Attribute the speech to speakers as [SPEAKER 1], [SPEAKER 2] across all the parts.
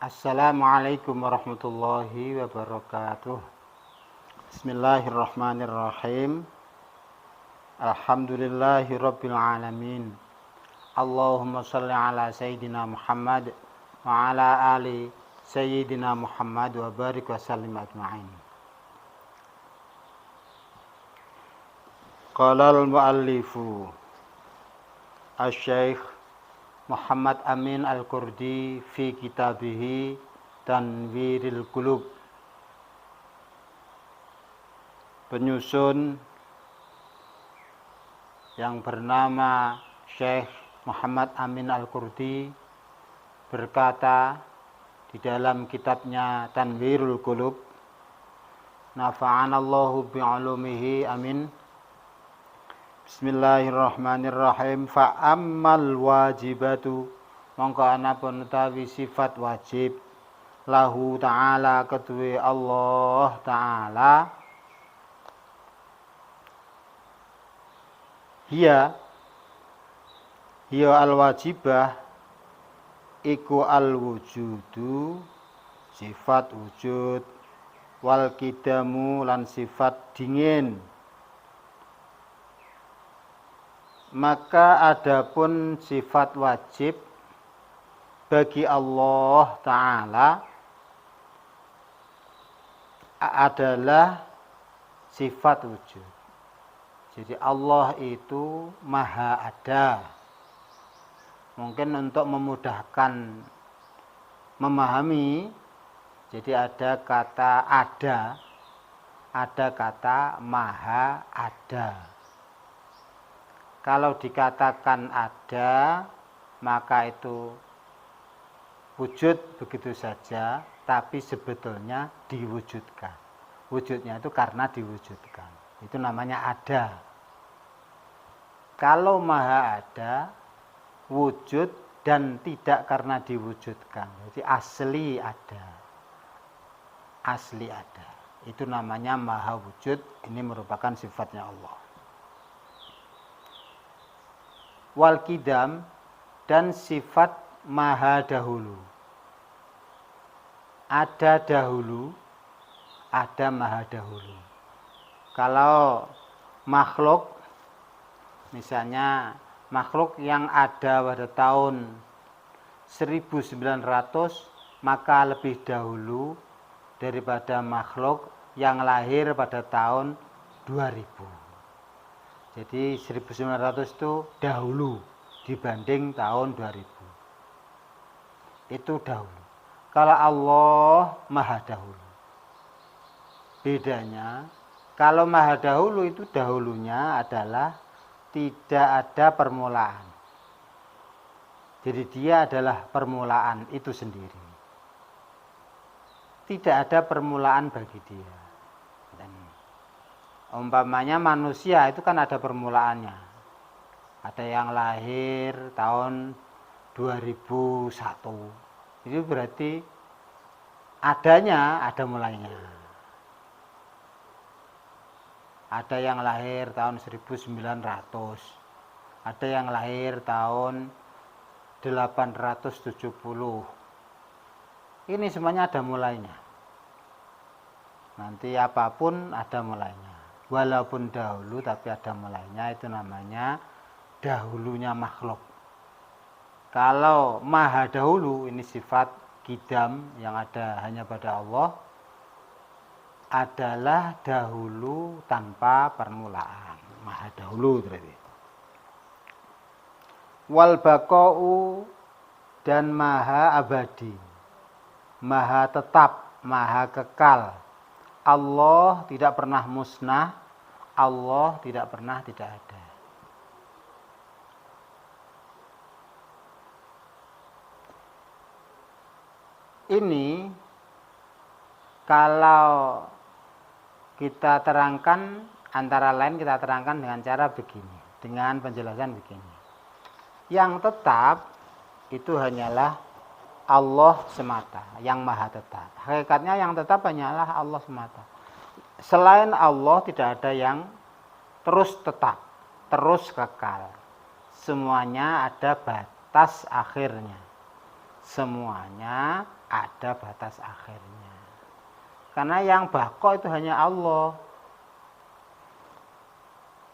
[SPEAKER 1] Assalamualaikum warahmatullahi wabarakatuh. Bismillahirrahmanirrahim. Alhamdulillahi rabbil alamin. Allahumma salli ala sayyidina Muhammad wa ala ali sayyidina Muhammad wa barik wa sallim ajma'in. Qala al-muallifu Asy-Syaikh Muhammad Amin Al-Qurdi fi kitabihi Tanwiril Qulub. Penyusun yang bernama Syekh Muhammad Amin Al-Qurdi berkata di dalam kitabnya Tanwirul Qulub, nafa'anallahu bi'ulumihi amin. Bismillahirrahmanirrahim. Fa'ammal wajibatu, mongko anapun utawi sifat wajib, lahu ta'ala kedue Allah ta'ala, hiya al-wajibah iku al-wujudu, sifat wujud, wal kidamu lan sifat dingin. Maka adapun sifat wajib bagi Allah Ta'ala adalah sifat wujud. Jadi Allah itu maha ada. Mungkin untuk memudahkan memahami, jadi ada kata ada kata maha ada. Kalau dikatakan ada, maka itu wujud begitu saja, tapi sebetulnya diwujudkan. Wujudnya itu karena diwujudkan. Itu namanya ada. Kalau maha ada, wujud dan tidak karena diwujudkan. Jadi asli ada. Asli ada. Itu namanya maha wujud. Ini merupakan sifatnya Allah. Wal kidam dan sifat maha dahulu. Ada dahulu, ada maha dahulu. Kalau makhluk, misalnya makhluk yang ada pada tahun 1900, maka lebih dahulu daripada makhluk yang lahir pada tahun 2000. Jadi 1900 itu dahulu dibanding tahun 2000. Itu dahulu. Kalau Allah maha dahulu. Bedanya, kalau maha dahulu itu dahulunya adalah tidak ada permulaan. Jadi dia adalah permulaan itu sendiri. Tidak ada permulaan bagi dia. Umpamanya manusia itu kan ada permulaannya. Ada yang lahir tahun 2001. Itu berarti adanya ada mulainya. Ada yang lahir tahun 1900. Ada yang lahir tahun 870. Ini semuanya ada mulainya. Nanti apapun ada mulainya. Walaupun dahulu tapi ada mulainya, itu namanya dahulunya makhluk. Kalau maha dahulu, ini sifat kidam yang ada hanya pada Allah, adalah dahulu tanpa permulaan. Maha dahulu berarti. Wal baqa'u dan maha abadi, maha tetap, maha kekal. Allah tidak pernah musnah, Allah tidak pernah tidak ada. Ini kalau kita terangkan, antara lain kita terangkan dengan cara begini, dengan penjelasan begini. Yang tetap itu hanyalah Allah semata, yang maha tetap. Hakikatnya yang tetap hanyalah Allah semata. Selain Allah tidak ada yang terus tetap, terus kekal. Semuanya ada batas akhirnya. semuanya ada batas akhirnya. Karena yang bako itu hanya Allah.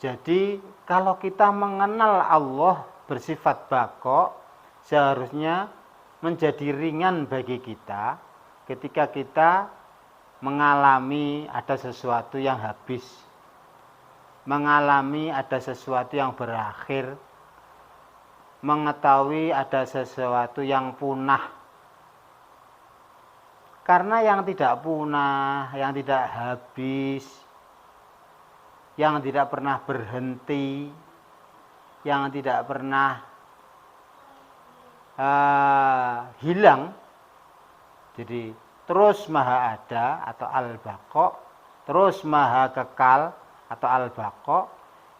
[SPEAKER 1] Jadi kalau kita mengenal Allah bersifat bako, seharusnya menjadi ringan bagi kita ketika kita mengalami ada sesuatu yang habis, mengalami ada sesuatu yang berakhir, mengetahui ada sesuatu yang punah. Karena yang tidak punah, yang tidak habis, yang tidak pernah berhenti, yang tidak pernah hilang, jadi terus maha ada atau al-baqo, terus maha kekal atau al-baqo,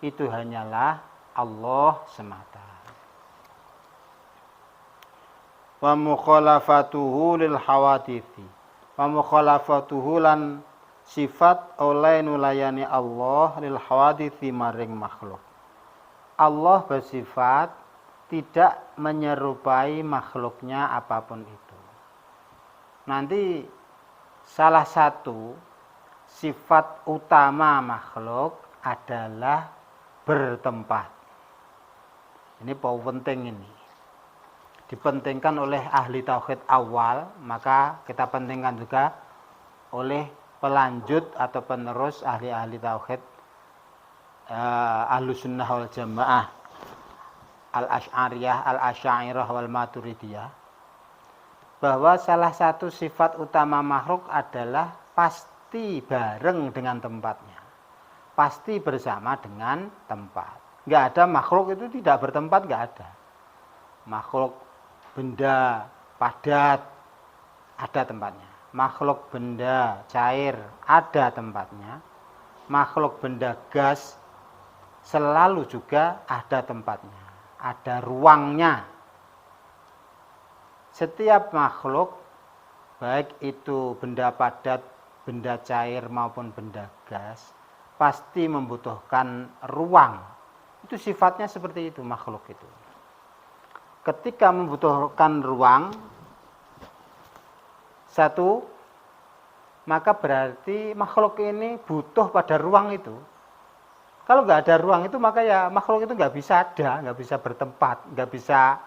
[SPEAKER 1] itu hanyalah Allah semata. Wa mukhalafatuhu lil hawadithi, wa mukhalafatuhu lan sifat oleh nulayani Allah lil hawadithi maring makhluk. Allah bersifat tidak menyerupai makhluknya apapun itu. Nanti salah satu sifat utama makhluk adalah bertempat. Ini poin penting ini. Dipentingkan oleh ahli tauhid awal, maka kita pentingkan juga oleh pelanjut atau penerus ahli-ahli tauhid Ahlus Sunnah wal Jamaah, Al-Asy'ariyah, Al-Asy'ariyah wal Maturidiyah, bahwa salah satu sifat utama makhluk adalah pasti bareng dengan tempatnya, pasti bersama dengan tempat. Nggak ada makhluk itu tidak bertempat, nggak ada. Makhluk benda padat ada tempatnya, makhluk benda cair ada tempatnya, makhluk benda gas selalu juga ada tempatnya, ada ruangnya. Setiap makhluk, baik itu benda padat, benda cair maupun benda gas, pasti membutuhkan ruang. Itu sifatnya seperti itu makhluk itu. Ketika membutuhkan ruang satu, maka berarti makhluk ini butuh pada ruang itu. Kalau nggak ada ruang itu, maka ya makhluk itu nggak bisa ada, nggak bisa bertempat, nggak bisa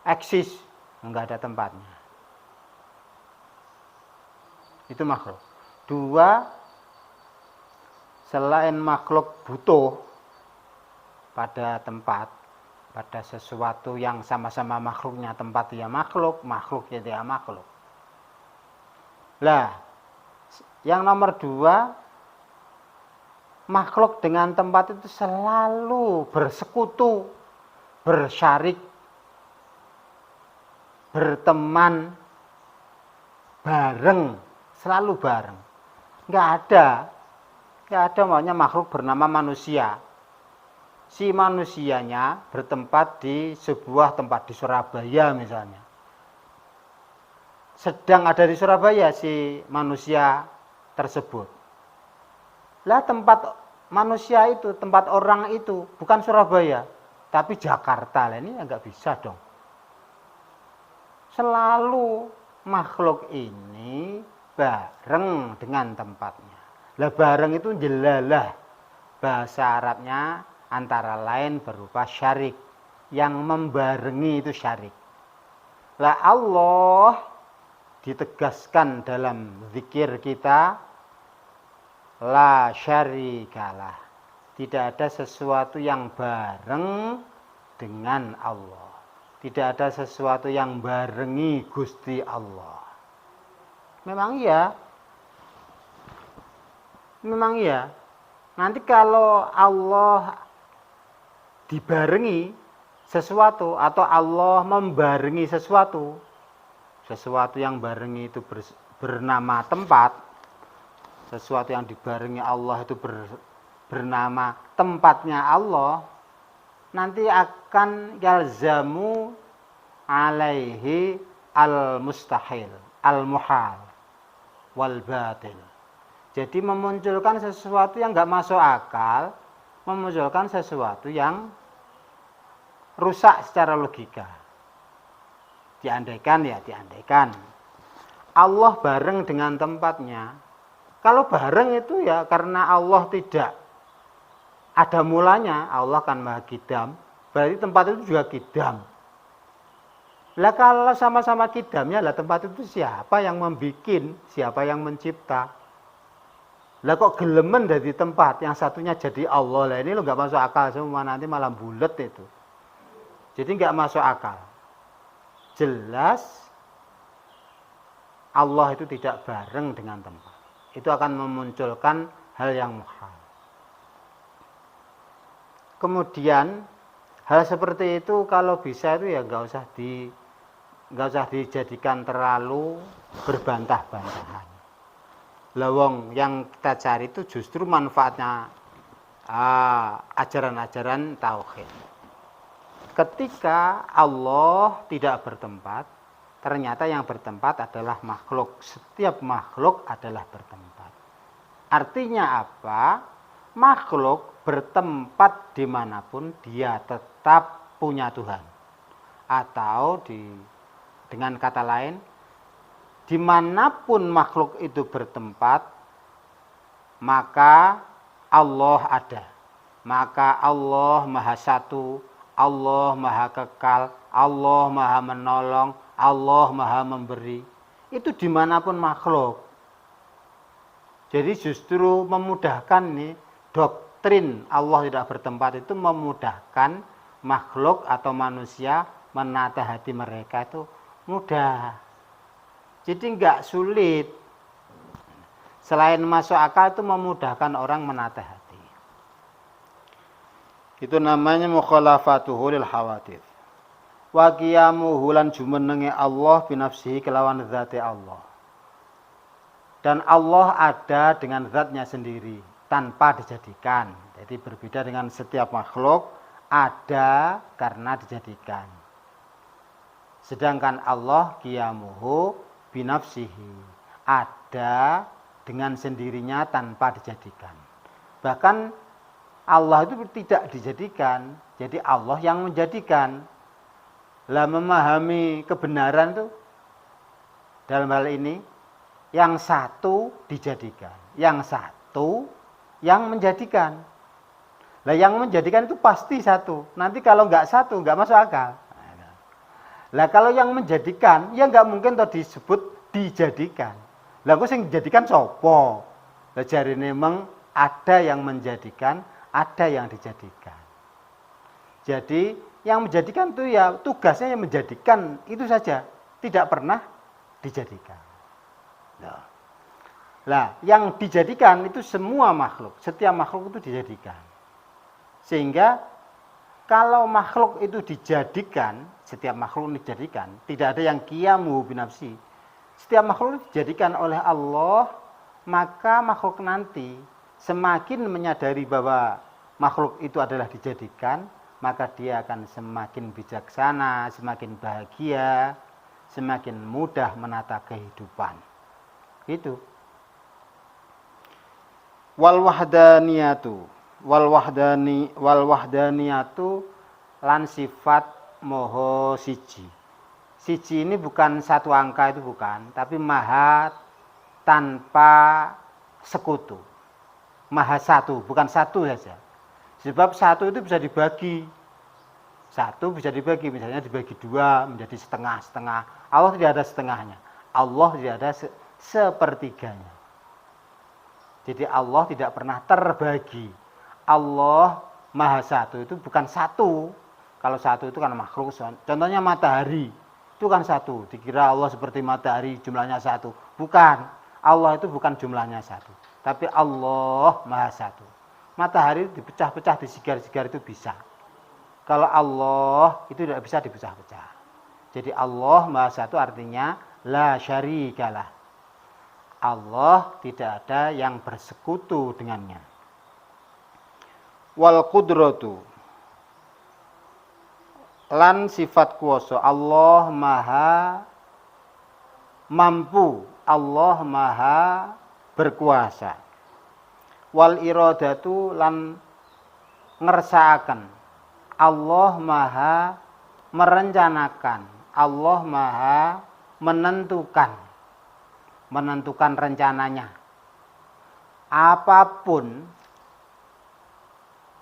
[SPEAKER 1] eksis, nggak ada tempatnya. Itu makhluk. Dua, selain makhluk butuh pada tempat, pada sesuatu yang sama-sama makhluknya, tempat ya makhluk, makhluk ya dia makhluk. Lah, yang nomor dua, makhluk dengan tempat itu selalu bersekutu, bersyarik, berteman, bareng, selalu bareng. Nggak ada maunya makhluk bernama manusia. Si manusianya bertempat di sebuah tempat di Surabaya misalnya. Sedang ada di Surabaya si manusia tersebut. Lah tempat manusia itu, tempat orang itu bukan Surabaya, tapi Jakarta. Lah ini enggak bisa dong. Selalu makhluk ini bareng dengan tempatnya. Lah bareng itu jelalah. Bahasa Arabnya antara lain berupa syarik, yang membarengi itu syarik. Lah Allah ditegaskan dalam zikir kita, la syarikalah, tidak ada sesuatu yang bareng dengan Allah, tidak ada sesuatu yang barengi Gusti Allah. Memang iya. Nanti kalau Allah dibarengi sesuatu atau Allah membarengi sesuatu yang barengi itu bernama tempat, sesuatu yang dibarengi Allah itu bernama tempatnya Allah, nanti akan yalzamu alaihi al-mustahil, al-muhal, wal batil. Jadi memunculkan sesuatu yang nggak masuk akal, memunculkan sesuatu yang rusak secara logika. Diandaikan ya diandaikan. Allah bareng dengan tempatnya. Kalau bareng itu ya karena Allah tidak ada mulanya, Allah kan maha kidam, berarti tempat itu juga kidam. Lah kalau sama-sama kidamnya, lah tempat itu siapa yang membikin, siapa yang mencipta? Lah kok gelemen dari tempat, yang satunya jadi Allah, lah ini lo nggak masuk akal semua, nanti malah bulet itu. Jadi nggak masuk akal. Jelas Allah itu tidak bareng dengan tempat. Itu akan memunculkan hal yang muhal. Kemudian hal seperti itu kalau bisa itu ya nggak usah dijadikan terlalu berbantah-bantahan. Lawang yang kita cari itu justru manfaatnya ajaran-ajaran tauhid. Ketika Allah tidak bertempat, ternyata yang bertempat adalah makhluk. Setiap makhluk adalah bertempat. Artinya apa? Makhluk bertempat dimanapun dia tetap punya Tuhan. Atau dengan kata lain, dimanapun makhluk itu bertempat, maka Allah ada. Maka Allah Maha Satu, Allah Maha Kekal, Allah Maha Menolong, Allah Maha Memberi. Itu dimanapun makhluk. Jadi justru memudahkan nih, doktrin Allah tidak bertempat itu memudahkan makhluk atau manusia menata hati mereka itu mudah. Jadi enggak sulit. Selain masuk akal itu memudahkan orang menata hati. Itu namanya mukhalafatuhu lil hawadits. Wa qiyamuhu lan jumenenge Allah binafsihi kelawan zati Allah. Dan Allah ada dengan zatnya sendiri tanpa dijadikan. Jadi berbeda dengan setiap makhluk, ada karena dijadikan. Sedangkan Allah qiyamuhu binafsihi, ada dengan sendirinya tanpa dijadikan. Bahkan Allah itu tidak dijadikan, jadi Allah yang menjadikan. Lah memahami kebenaran itu dalam hal ini yang satu dijadikan, yang satu yang menjadikan. Lah yang menjadikan itu pasti satu. Nanti kalau nggak satu nggak masuk akal. Lah kalau yang menjadikan ya nggak mungkin toh disebut dijadikan. Lah kok sing dijadikan sopo? Lah jarine memang ada yang menjadikan, ada yang dijadikan. Jadi yang menjadikan itu ya tugasnya yang menjadikan itu saja, tidak pernah dijadikan. Lah, yang dijadikan itu semua makhluk, setiap makhluk itu dijadikan. Sehingga kalau makhluk itu dijadikan, setiap makhluk dijadikan, tidak ada yang qiyamu binafsi. Setiap makhluk dijadikan oleh Allah, maka makhluk nanti semakin menyadari bahwa makhluk itu adalah dijadikan, maka dia akan semakin bijaksana, semakin bahagia, semakin mudah menata kehidupan. Itu. Wal wahdaniyatu lan sifat moho siji. Siji ini bukan satu angka, itu bukan, tapi maha tanpa sekutu. Maha satu, bukan satu saja. Sebab satu itu bisa dibagi. Satu bisa dibagi, misalnya dibagi dua menjadi setengah-setengah. Allah tidak ada setengahnya. Allah tidak ada sepertiganya. Jadi Allah tidak pernah terbagi. Allah Maha Satu itu bukan satu. Kalau satu itu kan makhluk. Contohnya matahari. Itu kan satu. Dikira Allah seperti matahari jumlahnya satu. Bukan. Allah itu bukan jumlahnya satu. Tapi Allah Maha Satu. Matahari dipecah-pecah, disigar-sigar itu bisa. Kalau Allah itu tidak bisa dipecah-pecah. Jadi Allah Maha Satu artinya la syarikalah. Allah tidak ada yang bersekutu dengannya. Wal qudratu lan sifat kuwasa, Allah Maha mampu, Allah Maha berkuasa. Wal iradatu lan ngersakaken, Allah Maha merencanakan, Allah maha menentukan rencananya. Apapun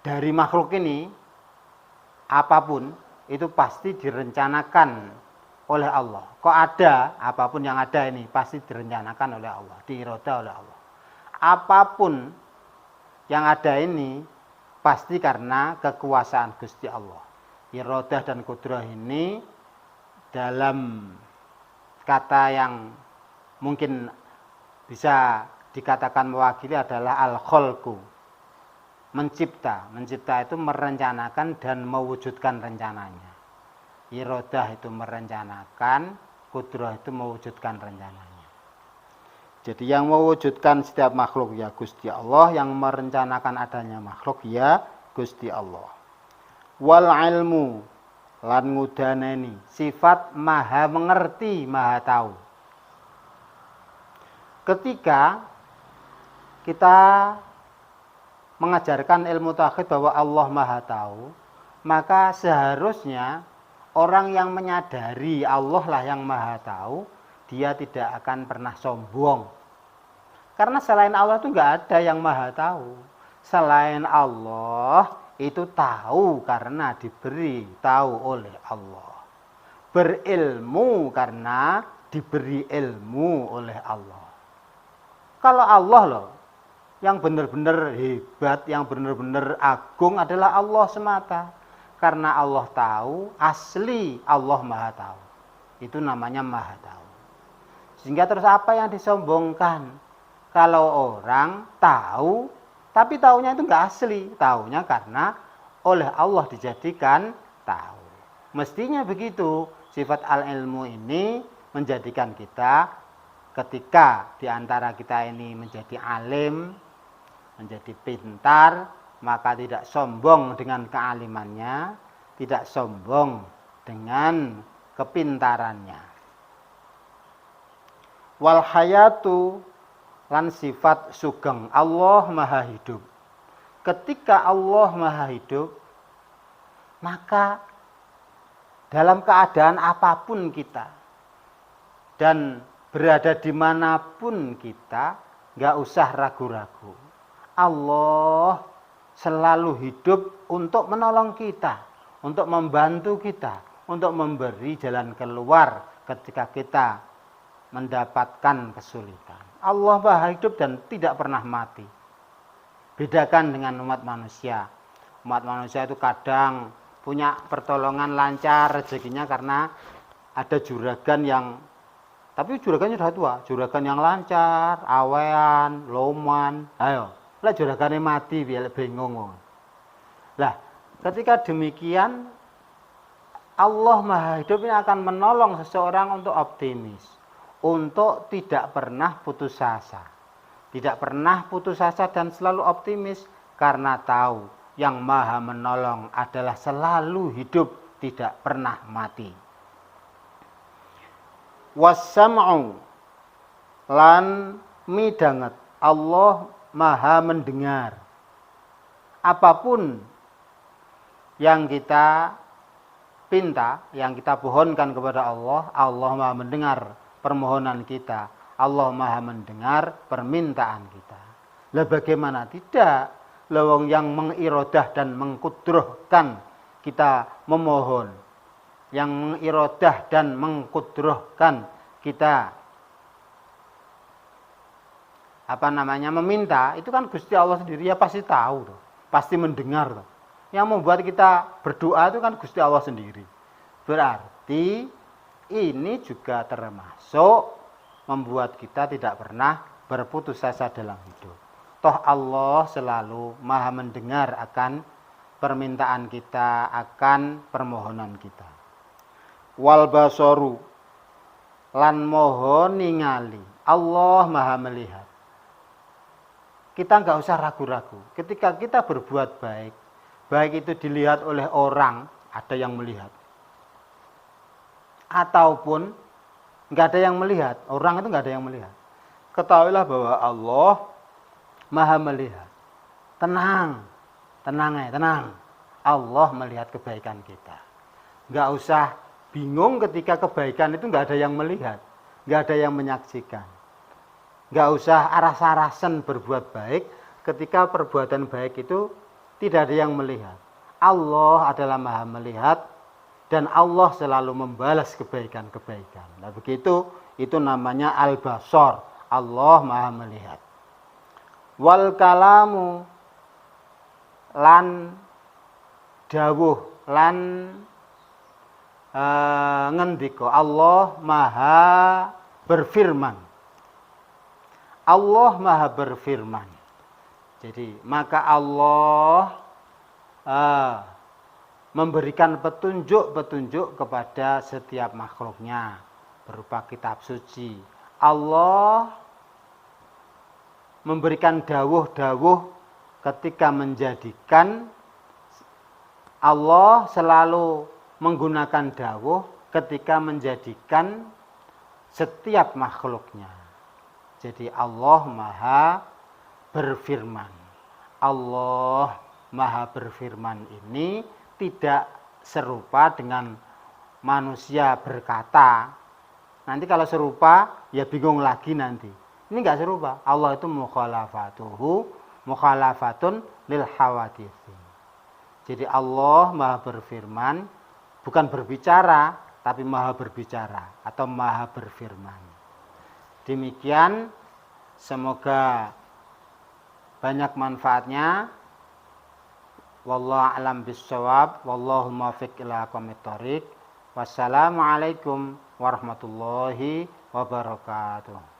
[SPEAKER 1] dari makhluk ini, apapun itu pasti direncanakan oleh Allah. Kok ada, apapun yang ada ini pasti direncanakan oleh Allah, diiroda oleh Allah. Apapun yang ada ini pasti karena kekuasaan Gusti Allah. Irodah dan kudrah ini dalam kata yang mungkin bisa dikatakan mewakili adalah al-khalqu. Mencipta itu merencanakan dan mewujudkan rencananya. Irodah itu merencanakan, kudrah itu mewujudkan rencananya. Jadi yang mewujudkan setiap makhluk ya Gusti Allah, yang merencanakan adanya makhluk ya Gusti Allah. Wal ilmu lan ngudaneni sifat maha mengerti, maha tahu. Ketika kita mengajarkan ilmu tauhid bahwa Allah maha tahu, maka seharusnya orang yang menyadari Allah lah yang maha tahu, dia tidak akan pernah sombong. Karena selain Allah itu enggak ada yang maha tahu. Selain Allah itu tahu karena diberi tahu oleh Allah. Berilmu karena diberi ilmu oleh Allah. Kalau Allah loh, yang benar-benar hebat, yang benar-benar agung adalah Allah semata. Karena Allah tahu, asli Allah maha tahu. Itu namanya maha tahu. Sehingga terus apa yang disombongkan? Kalau orang tahu, tapi taunya itu enggak asli. Taunya karena oleh Allah dijadikan tahu. Mestinya begitu. Sifat al-ilmu ini menjadikan kita ketika diantara kita ini menjadi alim, menjadi pintar, maka tidak sombong dengan kealimannya, tidak sombong dengan kepintarannya. Wal hayatu lan sifat sugeng, Allah maha hidup. Ketika Allah maha hidup, maka dalam keadaan apapun kita dan berada dimanapun kita, nggak usah ragu-ragu. Allah selalu hidup untuk menolong kita, untuk membantu kita, untuk memberi jalan keluar ketika kita mendapatkan kesulitan. Allah maha hidup dan tidak pernah mati. Bedakan dengan umat manusia. Umat manusia itu kadang punya pertolongan lancar rezekinya karena ada juragan yang, tapi juragannya sudah tua, juragan yang lancar, awean, loman. Ayo, lah juragannya mati biar bingung. Lah, ketika demikian Allah maha hidup ini akan menolong seseorang untuk optimis, untuk tidak pernah putus asa. Tidak pernah putus asa dan selalu optimis karena tahu yang maha menolong adalah selalu hidup, tidak pernah mati. Wassam'u lan midanget, Allah maha mendengar. Apapun yang kita pinta, yang kita pohonkan kepada Allah, Allah maha mendengar permohonan kita. Allah maha mendengar permintaan kita. Lah bagaimana tidak? Lawang yang mengirodah dan mengkudrohkan kita memohon, yang mengirodah dan mengkudrohkan kita meminta, itu kan Gusti Allah sendiri, ya pasti tahu tuh, pasti mendengar tuh. Yang membuat kita berdoa itu kan Gusti Allah sendiri. Berarti ini juga termasuk membuat kita tidak pernah berputus asa dalam hidup. Toh Allah selalu maha mendengar akan permintaan kita, akan permohonan kita. Wal basoru lan moho ningali, Allah maha melihat. Kita enggak usah ragu-ragu. Ketika kita berbuat baik, baik itu dilihat oleh orang, ada yang melihat, ataupun enggak ada yang melihat, orang itu enggak ada yang melihat. Ketahuilah bahwa Allah maha melihat. Tenang. Allah melihat kebaikan kita. Enggak usah bingung ketika kebaikan itu nggak ada yang melihat, nggak ada yang menyaksikan. Nggak usah aras-arasan berbuat baik ketika perbuatan baik itu tidak ada yang melihat. Allah adalah maha melihat dan Allah selalu membalas kebaikan-kebaikan. Nah begitu, itu namanya al-basar. Allah maha melihat. Wal kalamu lan dawuh lan ngendika, Allah maha berfirman. Allah maha berfirman. Jadi maka Allah memberikan petunjuk-petunjuk kepada setiap makhluknya berupa kitab suci. Allah memberikan dawuh-dawuh ketika menjadikan. Allah selalu menggunakan dawuh ketika menjadikan setiap makhluknya. Jadi Allah maha berfirman. Allah maha berfirman ini tidak serupa dengan manusia berkata. Nanti kalau serupa ya bingung lagi nanti. Ini enggak serupa. Allah itu mukhalafatun lil hawaditsi. Jadi Allah maha berfirman, bukan berbicara, tapi maha berbicara atau maha berfirman. Demikian, semoga banyak manfaatnya. Wallahu a'lam bissawab, wallahu muwaffiq ila aqwamit thoriq. Wassalamualaikum warahmatullahi wabarakatuh.